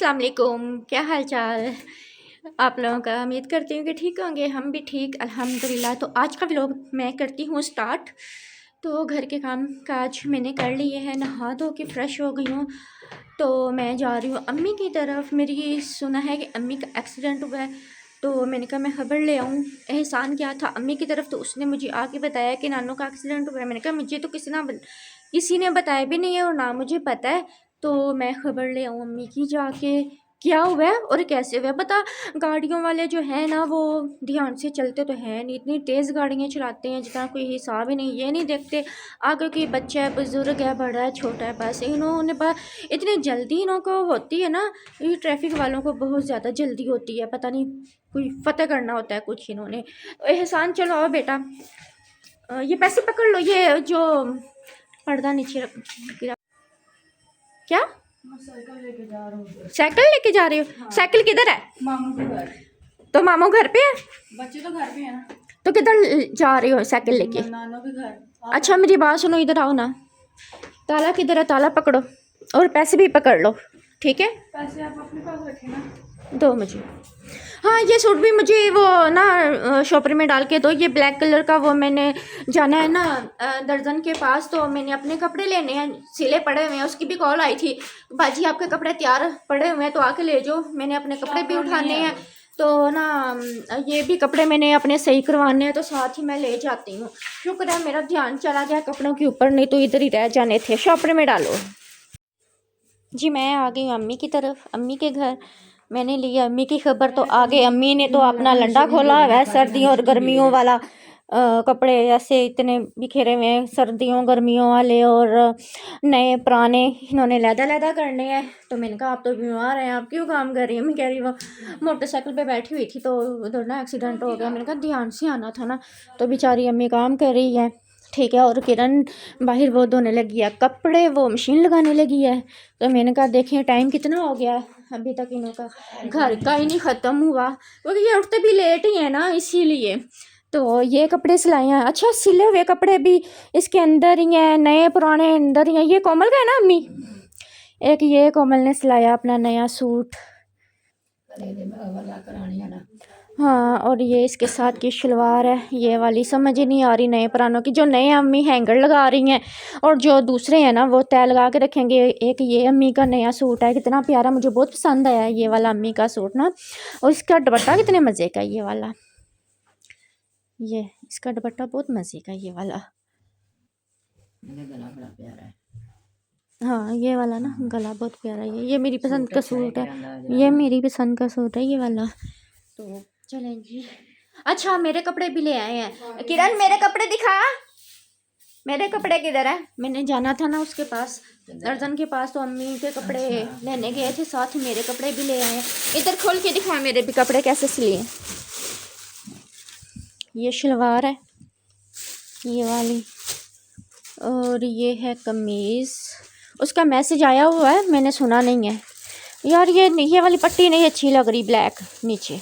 अस्सलाम वालेकुम, क्या हाल चाल आप लोगों का। उम्मीद करती हूँ कि ठीक होंगे, हम भी ठीक अल्हम्दुलिल्लाह। तो आज का व्लॉग मैं करती हूँ स्टार्ट। तो घर के काम काज मैंने कर लिए हैं, नहा धो के फ़्रेश हो गई हूँ। तो मैं जा रही हूँ अम्मी की तरफ। मेरी सुना है कि अम्मी का एक्सीडेंट हुआ है, तो मैंने कहा मैं खबर ले आऊँ। एहसान क्या था अम्मी की तरफ, तो उसने मुझे आके बताया कि नानू का एक्सीडेंट हुआ है। मैंने कहा मुझे तो किसी ने बताया भी नहीं है और ना मुझे पता है, तो मैं खबर ले आऊँ अम्मी की जाके क्या हुआ है और कैसे हुआ है। बता, गाड़ियों वाले जो है ना वो ध्यान से चलते तो है नहीं, इतनी तेज़ गाड़ियाँ चलाते हैं जितना कोई हिसाब ही नहीं। ये नहीं देखते आगे कोई बच्चा है, बुजुर्ग है, बड़ा है, छोटा है, बस इन्होंने बस इतनी जल्दी इन्हों को होती है ना। ये ट्रैफिक वालों को बहुत ज़्यादा जल्दी होती है, पता नहीं कोई फतेह करना होता है कुछ इन्होंने। एहसान चलो आओ बेटा, ये पैसे पकड़ लो, ये जो पर्दा नीचे गिरा। क्या साइकिल लेके जा रहे हो? हाँ। साइकिल किधर है? मामू के घर। तो मामू घर पे है? बच्चे तो घर पे है ना। तो किधर जा रहे हो साइकिल लेके? नानू के घर। अच्छा मेरी बात सुनो, इधर आओ ना। ताला किधर है? ताला पकड़ो और पैसे भी पकड़ लो, ठीक है? पैसे आप अपने पास रखे ना, दो मुझे। हाँ ये सूट भी मुझे वो ना शॉपर में डाल के दो। ये ब्लैक कलर का, वो मैंने जाना है ना दर्जन के पास, तो मैंने अपने कपड़े लेने हैं, सिले पड़े हुए हैं। उसकी भी कॉल आई थी, बाजी आपके कपड़े तैयार पड़े हुए हैं तो आके ले जाओ। मैंने अपने कपड़े भी उठाने हैं, तो ना ये भी कपड़े मैंने अपने सही करवाने हैं, तो साथ ही मैं ले जाती हूँ। शुक्र है मेरा ध्यान चला गया कपड़ों के ऊपर, नहीं तो इधर ही रह जाने थे। शॉपर में डालो जी। मैं आ गई अम्मी की तरफ, अम्मी के घर। मैंने लिया अम्मी की खबर, तो आगे अम्मी ने तो अपना लंडा खोला हुआ है, सर्दियों और गर्मियों वाला। कपड़े ऐसे इतने बिखेरे हुए हैं, सर्दियों गर्मियों वाले और नए पुराने, इन्होंने लैदा लैदा करने हैं। तो मैंने कहा आप तो बीमार हैं, आप क्यों काम कर रही हैं? मैं कह रही वो मोटरसाइकिल पे बैठी हुई थी तो उधर ना एक्सीडेंट हो गया। मैंने कहा ध्यान से आना था ना। तो बेचारी अम्मी काम कर रही है, ठीक है। और किरण बाहर वो धोने लगी है कपड़े, वो मशीन लगाने लगी है। तो मैंने कहा देखें टाइम कितना हो गया, अभी तक इन्हों का घर का ही नहीं ख़त्म हुआ, क्योंकि ये उठते भी लेट ही है ना, इसीलिए। तो ये कपड़े सिलाए हैं। अच्छा सिले हुए कपड़े भी इसके अंदर ही हैं, नए पुराने अंदर ही हैं। ये कोमल का है ना अम्मी? एक ये कोमल ने सिलाया अपना नया सूट। हाँ, और ये इसके साथ की शलवार है, ये वाली समझ ही नहीं आ रही नए पुरानों की। जो नए अम्मी हैंगर लगा रही हैं और जो दूसरे हैं ना वो तय लगा के रखेंगे। एक ये अम्मी का नया सूट है, कितना प्यारा, मुझे बहुत पसंद आया ये वाला अम्मी का सूट ना। और इसका दुपट्टा कितने मज़े का, ये वाला, ये इसका दुपट्टा बहुत मज़े का, ये वाला गला बड़ा प्यारा है। हाँ ये वाला ना गला बहुत प्यारा है। ये मेरी पसंद का सूट है, ये मेरी पसंद का सूट है ये वाला। तो चलें जी। अच्छा मेरे कपड़े भी ले आए हैं। किरण मेरे कपड़े दिखा, मेरे कपड़े किधर है? मैंने जाना था ना उसके पास, दर्जन के पास, तो अम्मी के कपड़े लेने गए थे, साथ ही मेरे कपड़े भी ले आए हैं। इधर खोल के दिखा मेरे भी कपड़े कैसे सिले। ये शलवार है ये वाली, और ये है कमीज़। उसका मैसेज आया हुआ है, मैंने सुना नहीं है यार। ये वाली पट्टी नहीं अच्छी लग रही, ब्लैक नीचे,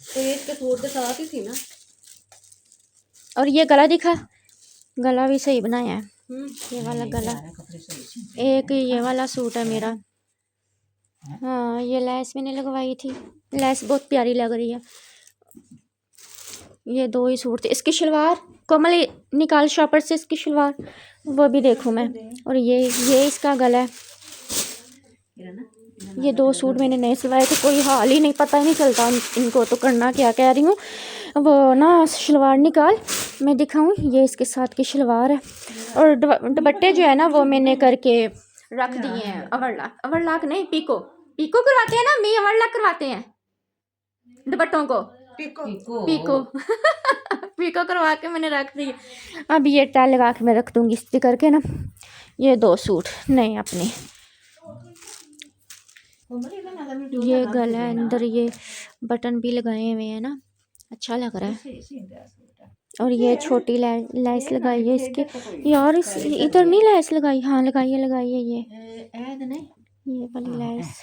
तो ये इसके सूट के साथ ही थी ना। और ये गला दिखा, गला भी सही बनाया है। ये वाला गला, एक ये वाला सूट है मेरा। हाँ ये लैस मैंने लगवाई थी, लैस बहुत प्यारी लग रही है। ये दो ही सूट थे। इसकी शलवार कोमल निकाल शॉपर से इसकी शलवार, वो भी देखूँ मैं। और ये इसका गला है। ये दो सूट मैंने नए सिलवाए थे, कोई हाल ही नहीं, पता ही नहीं चलता इनको तो करना क्या। कह रही हूँ वो ना शलवार निकाल मैं दिखाऊँ। ये इसके साथ की शलवार है, और दुपट्टे जो है ना वो मैंने करके रख दिए हैं। अवरलाक नहीं, पीको करवाते हैं ना, मैं अवरलाक करवाते हैं दुपट्टों को, पीको पीको करवा के मैंने रख दी। अब ये टाई लगा के मैं रख दूँगी इस्त्री करके ना। ये दो सूट नए अपने, ये गला है, अंदर ये बटन भी लगाए हुए हैं ना, अच्छा लग रहा है। और ये छोटी लैस लगाई है इसके यार, इस इधर नहीं लैस लगाई। हाँ लगाइए ये वाली लैस।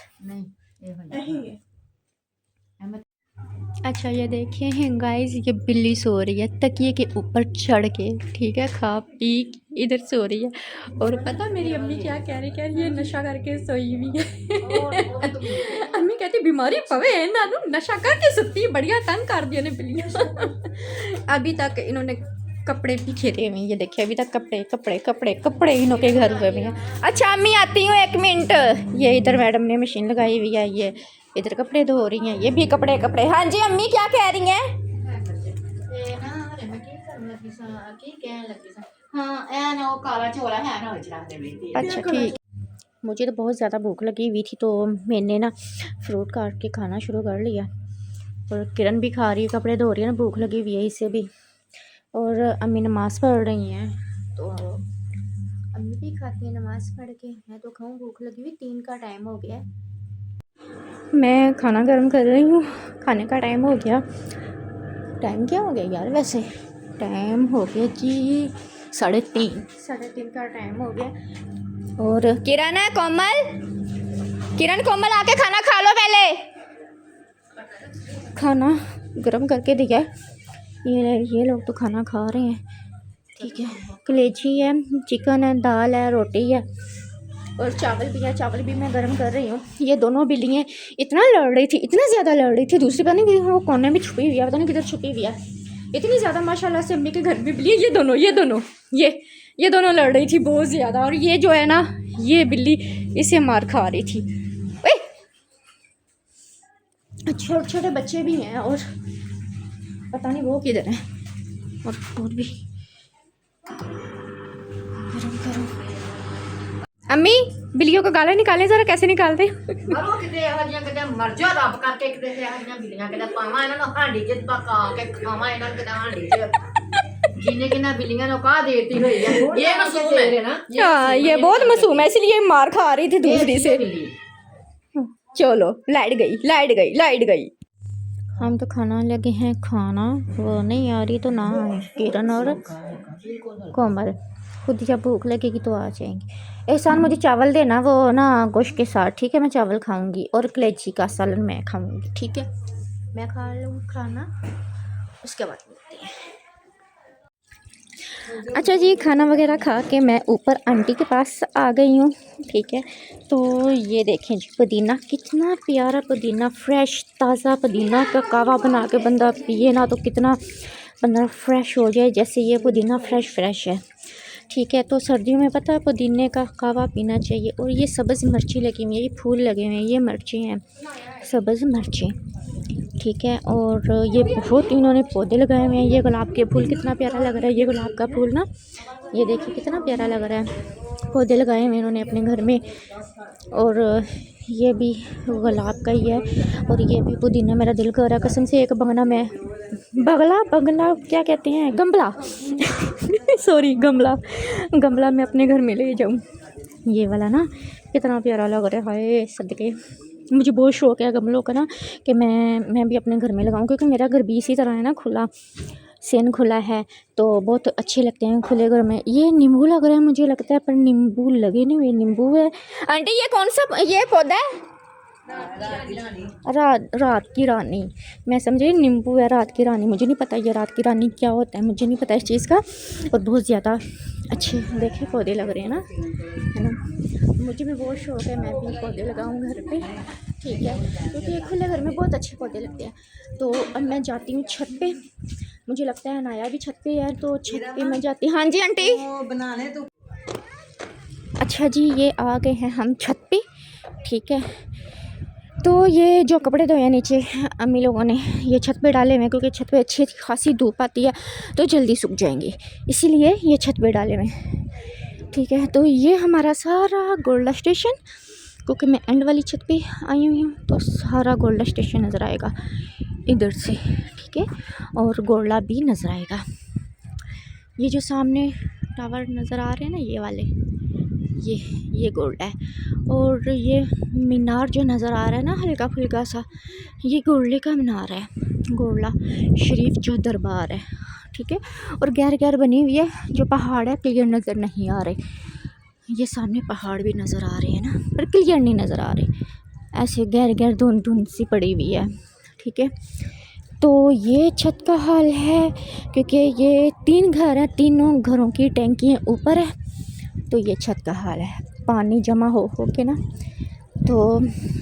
अच्छा ये देखिए गाइस, ये बिल्ली सो रही है तकिए के ऊपर चढ़ के, ठीक है, खा पी इधर सो रही है। और पता मेरी अम्मी क्या कह रही है, नशा करके सोई हुई है। अम्मी कहती बीमारी पवे है ना, नशा करके सुती बढ़िया, तंग कर दिया ने बिल्लियाँ। अभी तक इन्होंने कपड़े भी खेते हुए, ये देखिए अभी तक कपड़े कपड़े कपड़े कपड़े इन्हों के घर हुए हुए हैं। अच्छा अम्मी आती हूँ 1 मिनट। ये इधर मैडम ने मशीन लगाई हुई है, ये इधर कपड़े धो रही हैं, ये भी कपड़े कपड़े। हाँ जी अम्मी क्या कह रही हैं? अच्छा ठीक। मुझे तो बहुत ज़्यादा भूख लगी हुई थी, तो मैंने ना फ्रूट काट के खाना शुरू कर लिया। और किरण भी खा रही है, कपड़े धो रही है ना, भूख लगी हुई है इसे भी। और अम्मी नमाज़ पढ़ रही हैं, तो अम्मी भी खाती है नमाज़ पढ़ के। मैं तो खाऊँ, भूख लगी हुई, 3 का टाइम हो गया। मैं खाना गर्म कर रही हूँ, खाने का टाइम हो गया। टाइम क्या हो गया यार, वैसे टाइम हो गया जी 3:30 का टाइम हो गया। और किरण है, किरण कोमल आके खाना खा लो पहले। खाना गर्म करके दिया, ये लोग तो खाना खा रहे हैं, ठीक है। कलेजी है, चिकन है, दाल है, रोटी है और चावल भी है। चावल भी मैं गर्म कर रही हूँ। ये दोनों बिल्लियाँ इतना लड़ रही थी, इतना ज़्यादा लड़ रही थी, दूसरी पता नहीं वो कोने में छुपी हुई है, पता नहीं किधर छुपी हुई है, इतनी ज़्यादा। माशाल्लाह से अम्मी के घर भी बिल्ली, ये दोनों लड़ रही थी बहुत ज़्यादा। और ये जो है ना, ये बिल्ली इसे मार खा रही थी। छोटे छोटे बच्चे भी हैं और पता नहीं वो किधर हैं। और भी गरम करो। अम्मी बिल्लियों को गाला निकाले जरा, कैसे निकालते? ये बहुत मासूम है, इसलिए मार खा रही थी दूसरी से। चलो लाइट गई। हम तो खाना लगे हैं खाना, वो नहीं आ रही तो ना आए किरण और कोमल, खुद जब भूख लगेगी तो आ जाएंगे। एहसान मुझे चावल देना, वो ना गोश्त के साथ, ठीक है। मैं चावल खाऊंगी और कलेजी का सालन मैं खाऊंगी, ठीक है। मैं खा लूँ खाना, उसके बाद मिलते हैं। अच्छा जी, खाना वगैरह खा के मैं ऊपर आंटी के पास आ गई हूँ, ठीक है। तो ये देखें जी, पुदीना कितना प्यारा पुदीना, फ्रेश ताज़ा पुदीना का कावा बना के बंदा पिए ना, तो कितना बंदा फ्रेश हो जाए, जैसे ये पुदीना फ्रेश है, ठीक है। तो सर्दियों में पता है पुदीने का कावा पीना चाहिए। और ये सब्ज़ मिर्ची लगी हुई है, ये फूल लगे हुए हैं, ये मिर्ची हैं, सब्ज़ मिर्ची, ठीक है। और ये बहुत इन्होंने पौधे लगाए हुए हैं। ये गुलाब के फूल कितना प्यारा लग रहा है, ये गुलाब का फूल ना, ये देखिए कितना प्यारा लग रहा है। पौधे लगाए हुए इन्होंने अपने घर में। और ये भी गुलाब का ही है। और ये भी पुदीना, मेरा दिल कर रहा है कसम से एक बगला क्या कहते हैं, गमला सॉरी गमला मैं अपने घर में ले जाऊँ। ये वाला ना कितना प्यारा लग रहा है, हाय सदके। मुझे बहुत शौक़ है गमलों का ना, कि मैं भी अपने घर में लगाऊं, क्योंकि मेरा घर भी इसी तरह है ना, खुला सेन खुला है, तो बहुत अच्छे लगते हैं खुले घर में। ये नींबू लग रहा है मुझे लगता है, पर नींबू लगे नहीं हुए, नींबू है। आंटी ये कौन सा ये पौधा है? रात की रानी, मैं समझी नींबू है रात की रानी, मुझे नहीं पता ये रात की रानी क्या होता है, मुझे नहीं पता इस चीज़ का। और बहुत ज़्यादा अच्छे देखे पौधे लग रहे हैं ना, है ना। मुझे भी बहुत शौक़ है, मैं भी पौधे लगाऊं घर पे, ठीक है, क्योंकि खुले घर में बहुत अच्छे पौधे लगते हैं। तो अब मैं जाती हूँ छत पे, मुझे लगता है अनाया भी छत पे है, तो छत पे मैं जाती। हाँ जी आंटी बनाने तो। अच्छा जी, ये आ गए हैं हम छत पे, ठीक है। तो ये जो कपड़े धोए हैं नीचे अम्मी लोगों ने, ये छत पे डाले हुए हैं, क्योंकि छत पे अच्छी खासी धूप आती है तो जल्दी सूख जाएंगे, इसीलिए ये छत पे डाले हुए हैं, ठीक है। तो ये हमारा सारा गोल्डा स्टेशन, क्योंकि मैं एंड वाली छत पे आई हुई हूँ, तो सारा गोल्डा स्टेशन नज़र आएगा इधर से, ठीक है। और गोल्डा भी नज़र आएगा। ये जो सामने टावर नज़र आ रहे हैं ना, ये वाले, ये गोल्डा है। और ये मीनार जो नज़र आ रहा है ना हल्का फुल्का सा, ये गोल्डे का मीनार है, गोल्डा शरीफ जो दरबार है, ठीक है। और गैर गैर बनी हुई है, जो पहाड़ है क्लियर नज़र नहीं आ रहे। ये सामने पहाड़ भी नज़र आ रहे हैं ना, पर क्लियर नहीं नज़र आ रहे, ऐसे गैर गैर धुंध सी पड़ी हुई है, ठीक है। तो ये छत का हाल है, क्योंकि ये 3 घर हैं, तीनों घरों की टैंकियाँ ऊपर है। तो ये छत का हाल है, पानी जमा हो के ना। तो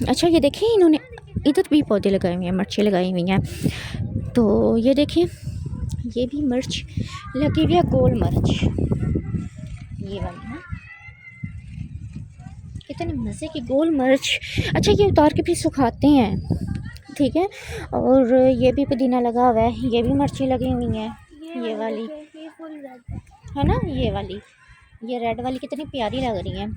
अच्छा ये देखिए, इन्होंने इधर भी पौधे लगाए हुए हैं, मिर्ची लगाई हुई हैं। तो ये देखिए, ये भी मिर्च लगी हुई है, गोल मिर्च ये वाली ना, कितने मज़े की गोल मिर्च। अच्छा ये उतार के फिर सुखाते हैं, ठीक है। और ये भी पुदीना लगा हुआ है, ये भी मिर्ची लगी हुई हैं, ये वाली है ना, ये वाली, ये रेड वाली कितनी प्यारी लग रही है।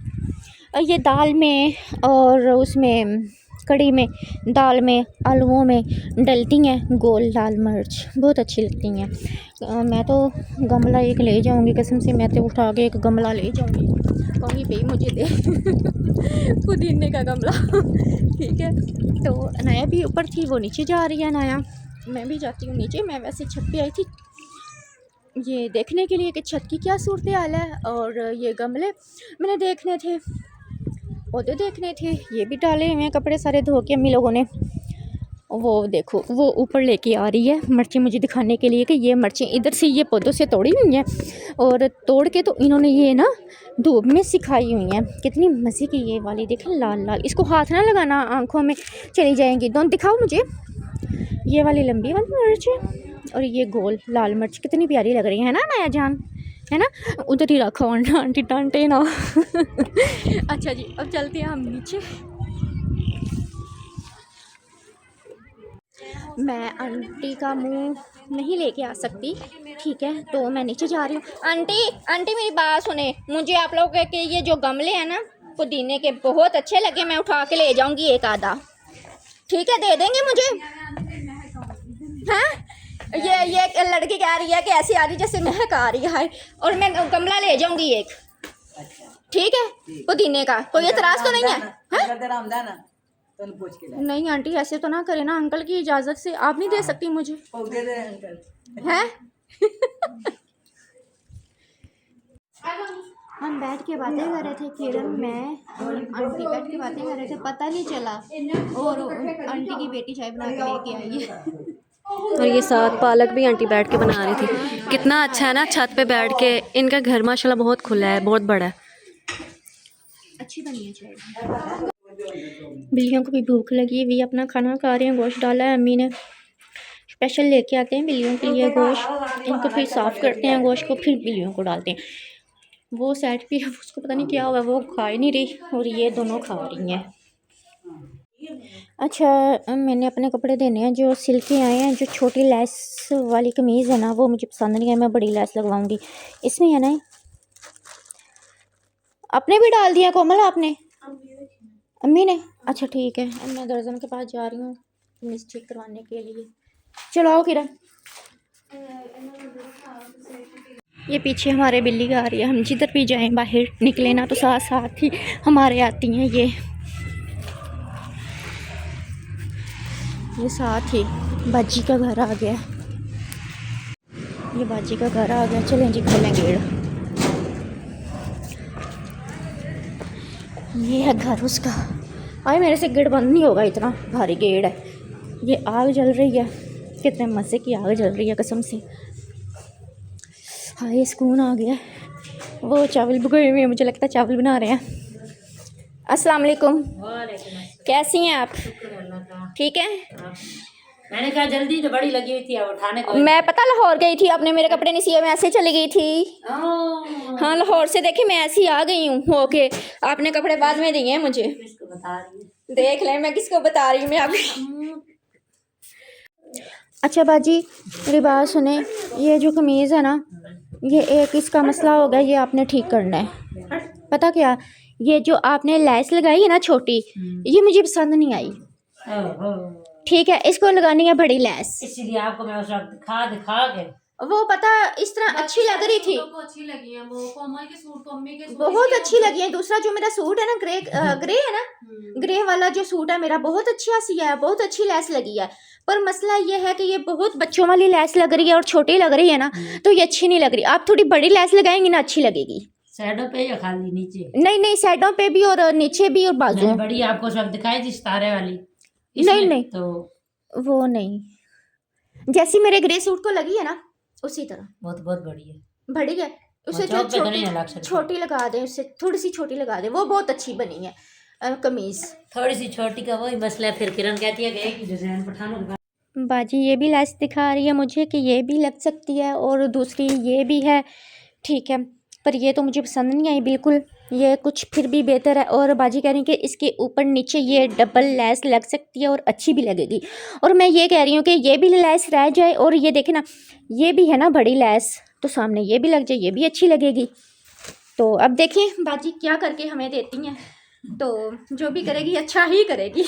और ये दाल में और उसमें कड़ी में, दाल में, आलूओं में डलती हैं गोल लाल मिर्च, बहुत अच्छी लगती हैं। मैं तो गमला एक ले जाऊंगी, कसम से मैं तो उठा के एक गमला ले जाऊंगी, कहूँगी भाई मुझे दे पुदीने का गमला ठीक है। तो अनाया भी ऊपर थी, वो नीचे जा रही है अनाया, मैं भी जाती हूँ नीचे। मैं वैसे छत पे आई थी ये देखने के लिए कि छत की क्या सूरत हाल है, और ये गमले मैंने देखने थे, पौधे देखने थे। ये भी डाले हुए हैं कपड़े सारे धो के अम्मी लोगों ने। वो देखो वो ऊपर लेके आ रही है मिर्ची मुझे दिखाने के लिए कि ये मिर्चें इधर से ये पौधों से तोड़ी हुई हैं, और तोड़ के तो इन्होंने ये ना धूप में सिखाई हुई हैं। कितनी मज़े की ये वाली देखें, लाल लाल, इसको हाथ ना लगाना, आँखों में चली जाएंगी। दोनों दिखाओ मुझे, ये वाली लंबी वाली मिर्च है और ये गोल लाल मिर्च, कितनी प्यारी लग रही है ना नया जान, है ना। उधर ही रखा वरना आंटी डांटे ना अच्छा जी, अब चलते हैं हम नीचे। मैं आंटी का मुंह नहीं लेके आ सकती, ठीक है, तो मैं नीचे जा रही हूँ। आंटी आंटी मेरी बात सुने, मुझे आप लोग के ये जो गमले हैं ना पुदीने के बहुत अच्छे लगे, मैं उठा के ले जाऊंगी एक आधा, ठीक है, दे देंगे मुझे। हाँ ये लड़की कह रही है कि ऐसी आ रही जैसे महक आ रही है, और मैं गमला ले जाऊंगी एक, ठीक है, पुदीने का। कोई एतराज तो नहीं है? नहीं आंटी ऐसे तो ना करे ना, अंकल की इजाज़त से आप नहीं दे सकती मुझे, हैं हम बैठ के बातें कर रहे थे, किरण मैं और आंटी बैठ के बातें कर रहे थे, पता नहीं चला, और आंटी की बेटी चाय बना के लेके आई है और ये साथ पालक भी आंटी बैठ के बना रही थी। कितना अच्छा है ना छत पे बैठ के, इनका घर माशाल्लाह बहुत खुला है, बहुत बड़ा है, अच्छी बनी है चाय। बिल्लियों को भी भूख लगी हुई, अपना खाना खा रहे हैं, गोश्त डाला है अम्मी ने, स्पेशल लेके आते हैं बिल्लियों के लिए गोश्त, इनको फिर साफ़ करते हैं गोश्त को, फिर बिल्लियों को डालते हैं। वो सेट भी उसको पता नहीं क्या हुआ, वो खा ही नहीं रही, और ये दोनों खा रही हैं। अच्छा मैंने अपने कपड़े देने हैं जो सिल के आए हैं, जो छोटी लेस वाली कमीज़ है ना वो मुझे पसंद नहीं है, मैं बड़ी लेस लगवाऊंगी इसमें, है ना। आपने भी डाल दिया कोमल, आपने अम्मी ने, अच्छा ठीक है। अब मैं दर्जन के पास जा रही हूँ कमीज़ ठीक करवाने के लिए, चलो आओ किरण। ये पीछे हमारे बिल्ली आ रही है, हम जिधर भी जाएं बाहर निकले ना तो साथ साथ ही हमारे आती हैं ये साथ ही। बाजी का घर आ गया, ये बाजी का घर आ गया, चलें जी खोलें गेट। ये है घर उसका, आए मेरे से गेट बंद नहीं होगा, इतना भारी गेट है। ये आग जल रही है, कितने मज़े की आग जल रही है कसम से, हाय सुकून आ गया। वो चावल भगोए हुए, मुझे लगता है चावल बना रहे हैं। अस्सलाम वालेकुम, कैसी हैं आप? ठीक है, मैंने कहा जल्दी तो बड़ी लगी हुई थी, अब उठाने को मैं पता लाहौर गई थी, आपने मेरे कपड़े नहीं सिए, मैं ऐसे चली गई थी। हाँ लाहौर से देखी मैं ऐसी आ गई हूँ होके, आपने कपड़े बाद में दिए हैं मुझे, किसको बता रही है? देख लें मैं किसको बता रही हूँ मैं अभी। अच्छा बाजी मेरी बात सुने, ये जो कमीज़ है ना, ये एक इसका मसला हो गया, ये आपने ठीक करना है। पता क्या, ये जो आपने लेस लगाई है ना छोटी, ये मुझे पसंद नहीं आई, ठीक है, इसको लगानी है बड़ी लेस, इसीलिए आपको मैं उस वक्त दिखा के वो पता इस तरह अच्छी लग रही थी, अच्छी लगी है वो कोमल के सूट, मम्मी के सूट बहुत अच्छी लगी है। दूसरा जो मेरा सूट है ना ग्रे ग्रे है ना, ग्रे वाला जो सूट है मेरा बहुत अच्छा सिया है, बहुत अच्छी लेस लगी है, पर मसला ये है कि ये बहुत बच्चों वाली लेस लग रही है और छोटी लग रही है ना, तो ये अच्छी नहीं लग रही। आप थोड़ी बड़ी लेस लगाएंगी ना अच्छी लगेगी। साइडों पे या खाली नीचे? नहीं नहीं साइडों पे भी और नीचे भी और बाजू में। बड़ी आपको उस वक्त दिखाई थी सितारे वाली, नहीं नहीं तो वो नहीं, जैसी मेरे ग्रे सूट को लगी है ना उसी तरह बहुत बहुत बड़ी है। बड़ी है। उसे चौक पे तो नहीं छोटी है लग सकती। छोटी लगा दें, उससे थोड़ी सी छोटी लगा दें, वो बहुत अच्छी बनी है कमीज। थोड़ी सी छोटी का वही मसला है, फिर किरण कहती है कि एक ही डिजाइन पठानों के पास। बाजी ये भी लेस दिखा रही है मुझे कि ये भी लग सकती है और दूसरी ये भी है, ठीक है, पर ये तो मुझे पसंद नहीं आई बिल्कुल। ये कुछ फिर भी बेहतर है। और बाजी कह रही है कि इसके ऊपर नीचे ये डबल लेस लग सकती है और अच्छी भी लगेगी। और मैं ये कह रही हूँ कि ये भी लेस रह जाए और ये देखे ना, ये भी है ना बड़ी लेस, तो सामने ये भी लग जाए, ये भी अच्छी लगेगी। तो अब देखें बाजी क्या करके हमें देती हैं, तो जो भी करेगी अच्छा ही करेगी।